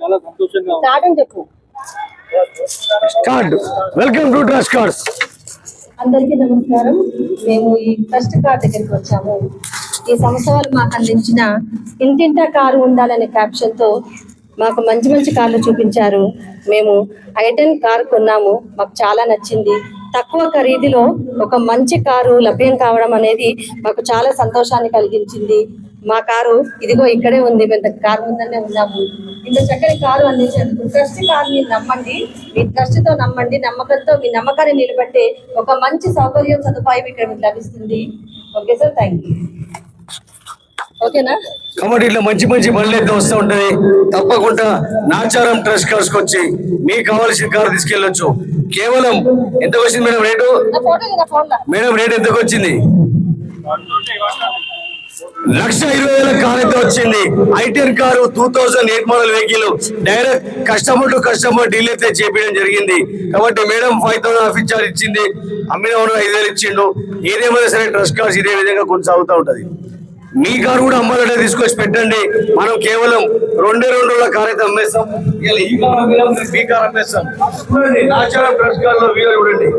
చాలా సంతోషంగా ఉంది. స్టార్ట్ అని చెప్పు. Start. Welcome to trust cards. అందరికీ నమస్కారం. మేము ఈ ట్రస్ట్ కార్డ్ దగ్గరికి వచ్చాము. ఈ సంవత్సరాలు మాకు అందించిన ఇంటింటా కారు ఉండాలనే క్యాప్షన్ తో మాకు మంచి మంచి కార్లు చూపించారు. మేము i10 కారు కొన్నాము. మాకు చాలా నచ్చింది. తక్కువ ఖరీదులో ఒక మంచి కారు లభ్యం కావడం అనేది మాకు చాలా సంతోషాన్ని కలిగించింది. మా కారు ఇదిగో ఇక్కడే ఉంది. మేము కారు ముందనే ఉన్నాము. ఇంత చక్కని కారు అందించేందుకు ట్రస్ట్ కార్ని నమ్మండి. మీ ట్రస్ట్ తో నమ్మండి. నమ్మకంతో మీ నమ్మకాన్ని నిలబెట్టే ఒక మంచి సౌకర్యం సదుపాయం ఇక్కడ మీకు లభిస్తుంది. Okay sir, thank you. ఓకేనా? కాబట్టి ఇట్లా మంచి మంచి బండ్లు అయితే వస్తూ ఉంటది. తప్పకుండా నాచారం ట్రస్ట్ కార్డ్స్ వచ్చి మీకు కావాల్సిన కారు తీసుకెళ్ళొచ్చు. కేవలం ఎంతకు వచ్చింది మేడం రేటు? మేడం రేట్ ఎంతకు వచ్చింది? 1,20,000 కార్ అయితే వచ్చింది. i10 car 2008 model vehicle. Direct customer to customer deal అయితే చేపించడం జరిగింది. కాబట్టి మేడం 5,000 ఆఫీస్ చార్జ్ ఇచ్చింది. అమ్మిన 5,000 ఇచ్చిండు. ఏదేమైనా సరే ట్రస్ట్ కార్డ్స్ ఇదే విధంగా కొనసాగుతూ ఉంటది. మీ కారు కూడా అమ్మాలంటే తీసుకొచ్చి పెట్టండి. మనం కేవలం 2 రోజుల కార్ అయితే అమ్మేస్తాం. ఈ కార్ అమ్మేస్తాం. నాచారం ట్రస్ట్ కార్డ్ లో వీడియో చూడండి.